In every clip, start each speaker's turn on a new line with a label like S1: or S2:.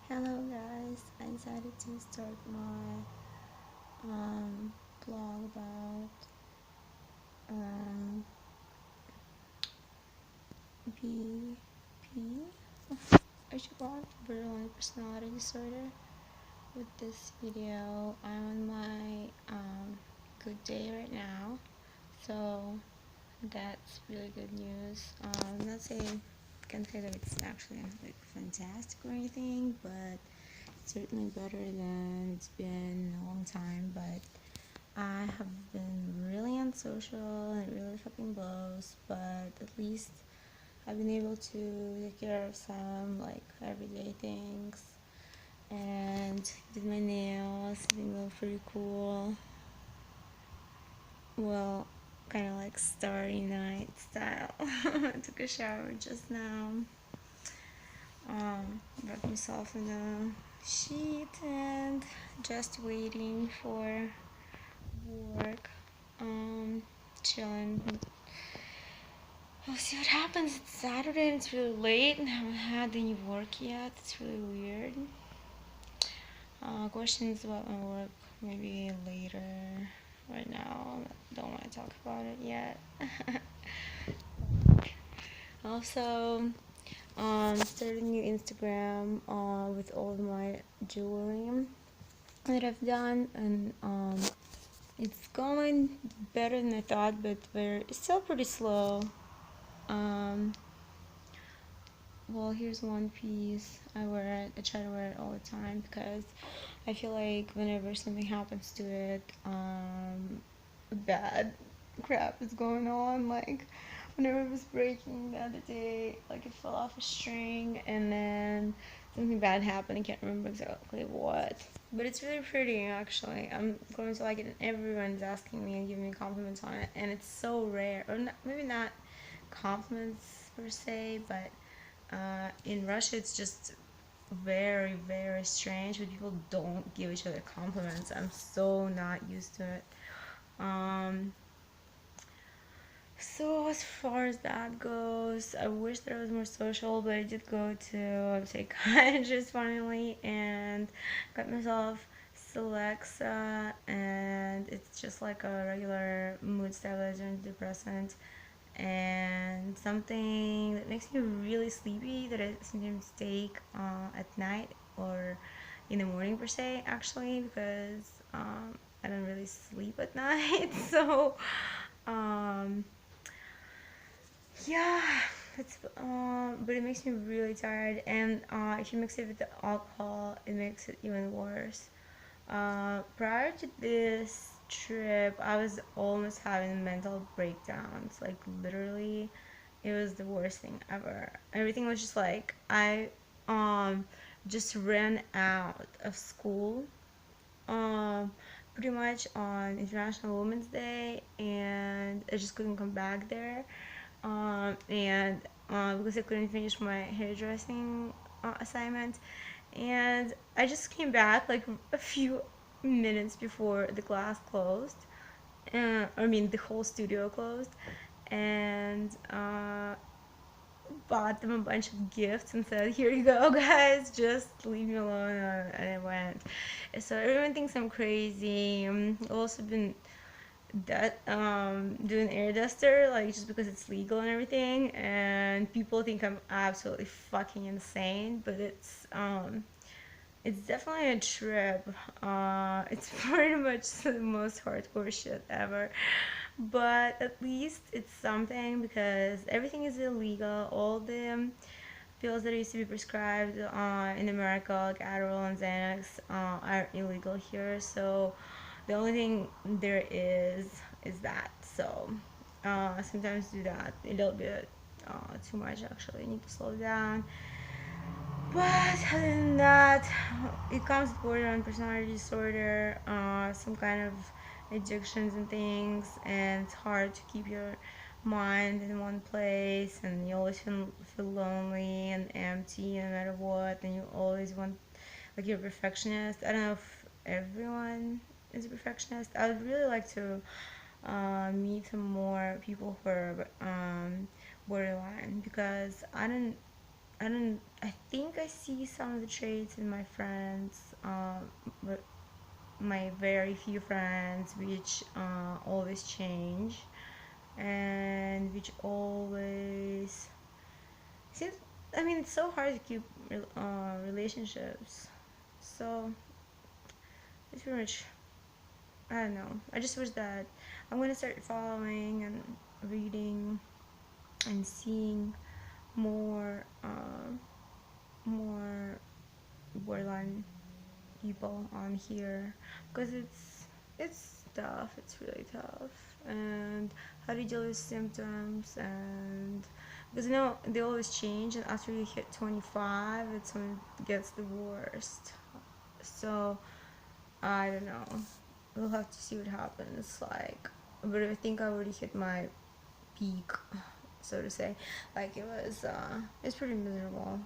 S1: Hello guys, I decided to start my blog about um, BPD, I should call it borderline personality disorder. With this video, I'm on my good day right now, so that's really good news. I'm not saying, can't say that it's actually like fantastic or anything, but it's certainly better than it's been a long time. But I have been really unsocial and it really fucking blows, but at least I've been able to take care of some like everyday things and did my nails. I think they look pretty cool. Well, kind of like starry night style. I took a shower just now. Wrapped myself in a sheet and just waiting for work. Chilling. We'll see what happens. It's Saturday and it's really late and I haven't had any work yet. It's really weird. Questions about my work maybe later. Right now, don't want to talk about it yet. Also, started a new Instagram with all of my jewelry that I've done, and it's going better than I thought, but it's still pretty slow. Well, here's one piece. I try to wear it all the time because I feel like whenever something happens to it, bad crap is going on. Like whenever it was breaking the other day, like it fell off a string and then something bad happened. I can't remember exactly what, but it's really pretty actually. I'm going to like it, and everyone's asking me and giving me compliments on it, and it's so rare, or not, maybe not compliments per se, but in Russia it's just very very strange when people don't give each other compliments. I'm so not used to it. um so as far as that goes, I wish that I was more social, but I did go to a psychiatrist finally and got myself Celexa, and it's just like a regular mood stabilizer and depressant, and something that makes me really sleepy that I sometimes take at night or in the morning per se, actually, because I don't really sleep at night. So um, yeah, it's but it makes me really tired, and if you mix it with the alcohol, it makes it even worse. Prior to this trip, I was almost having mental breakdowns. Like literally, it was the worst thing ever. Everything was just like I um just ran out of school um pretty much on International Women's Day, and I just couldn't come back there. And because I couldn't finish my hairdressing assignment, and I just came back like a few minutes before the class closed. I mean, the whole studio closed, and bought them a bunch of gifts and said, "Here you go, guys. Just leave me alone." And I went. So everyone thinks I'm crazy. I've also been doing air duster, like just because it's legal and everything, and people think I'm absolutely fucking insane, but it's definitely a trip. It's pretty much the most hardcore shit ever, but at least it's something because everything is illegal. All the pills that used to be prescribed in America, like Adderall and Xanax, are illegal here. So the only thing there is that. So sometimes do that a little bit too much. Actually, you need to slow down. But other than that, it comes with borderline personality disorder, some kind of addictions and things, and it's hard to keep your mind in one place, and you always feel lonely and empty no matter what, and you always want, like, you're a perfectionist. I don't know if everyone is a perfectionist. I would really like to meet some more people who are borderline, because I don't I think I see some of the traits in my friends, but my very few friends, which always change and which always seems. I mean, it's so hard to keep relationships. So it's pretty much. I don't know. I just wish that I'm gonna start following and reading and seeing more, more borderline people on here, because it's tough. It's really tough, and how to deal with symptoms, and because you know they always change, and after you hit 25, it's when it gets the worst. So I don't know. We'll have to see what happens. Like, but I think I already hit my peak, so to say. Like it's pretty miserable.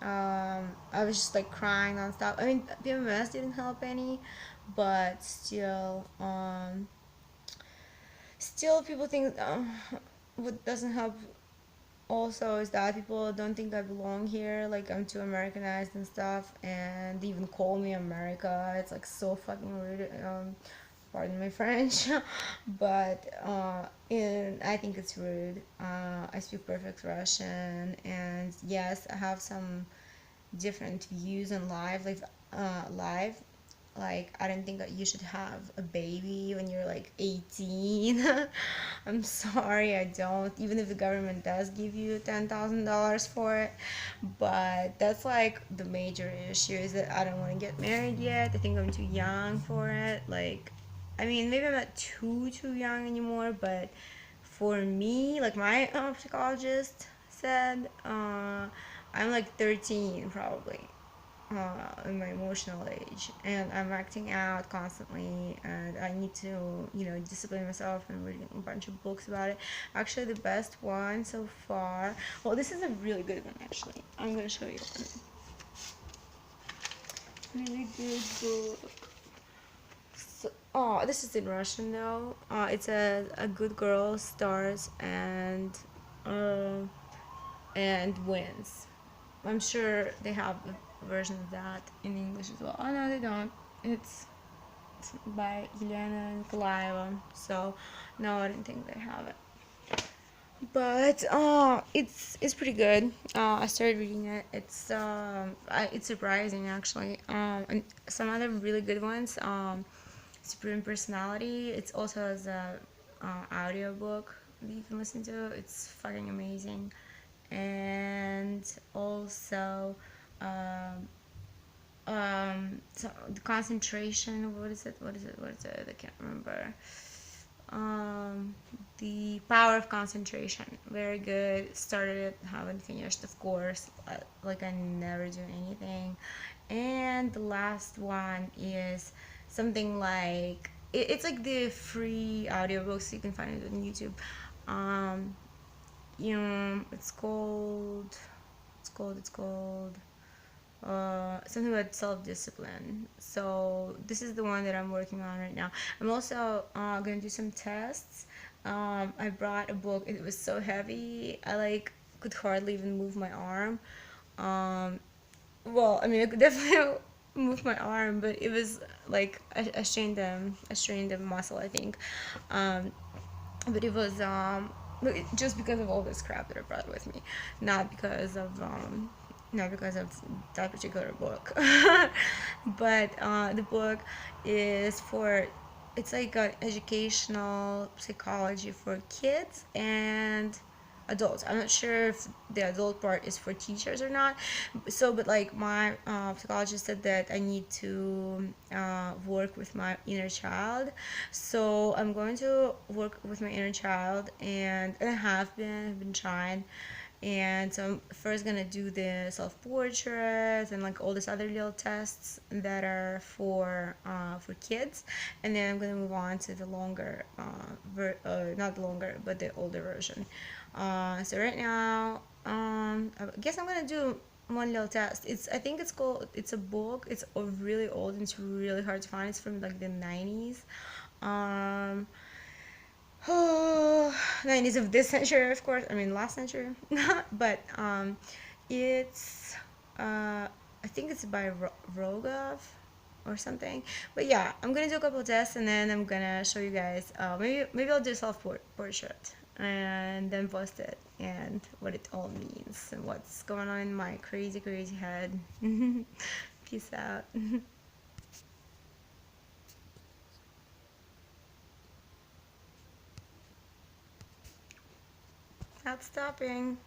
S1: I was just like crying nonstop. I mean, PMS didn't help any, but still people think what doesn't help also is that people don't think I belong here. Like I'm too Americanized and stuff, and they even call me America. It's like so fucking rude. Pardon my French, but I think it's rude. I speak perfect Russian, and yes, I have some different views on life. Like, I don't think that you should have a baby when you're like 18. I'm sorry, I don't, even if the government does give you $10,000 for it. But that's like the major issue, is that I don't want to get married yet. I think I'm too young for it. Like, I mean, maybe I'm not too young anymore, but for me, like my psychologist said, I'm like 13 probably, in my emotional age, and I'm acting out constantly, and I need to, discipline myself and reading a bunch of books about it. Actually, the best one so far, well, this is a really good one actually. I'm gonna show you one really good book. So, oh, this is in Russian though. It's a good girl stars uh, and wins. I'm sure they have a version of that in English as well. Oh no, they don't. It's by Elena Nikolaeva. So no, I didn't think they have it. But it's pretty good. I started reading it. It's surprising actually. And some other really good ones. Supreme Personality. It's also as a audio book that you can listen to. It's fucking amazing. And also, um, so the concentration. What is it? What is it? What is it? I can't remember. Um, the Power of Concentration. Very good. Started it, haven't finished, of course. Like I never do anything. And the last one is something like it's like the free audiobooks, you can find it on YouTube. Um, it's called something about self-discipline. So this is the one that I'm working on right now. I'm also going to do some tests. I brought a book. It was so heavy, I like could hardly even move my arm. um, well, I mean, I could definitely move my arm, but it was like I strained the muscle, I think. um, but it was just because of all this crap that I brought with me, not because of that particular book. But the book is for, it's like an educational psychology for kids and adults. I'm not sure if the adult part is for teachers or not. So, but like my psychologist said that I need to work with my inner child. So I'm going to work with my inner child, and I have been trying. And so I'm first gonna do the self portrait and like all these other little tests that are for kids, and then I'm gonna move on to the longer, not the longer, but the older version. So right now, I guess I'm gonna do one little test. I think it's a book. It's really old and it's really hard to find. It's from like the 90s. Um, Oh, 90s of this century, of course. I mean, last century. But it's I think it's by Rogov or something. But yeah, I'm gonna do a couple of tests and then I'm gonna show you guys. Maybe I'll do self portrait and then post it and what it all means and what's going on in my crazy head. Peace out. Not stopping.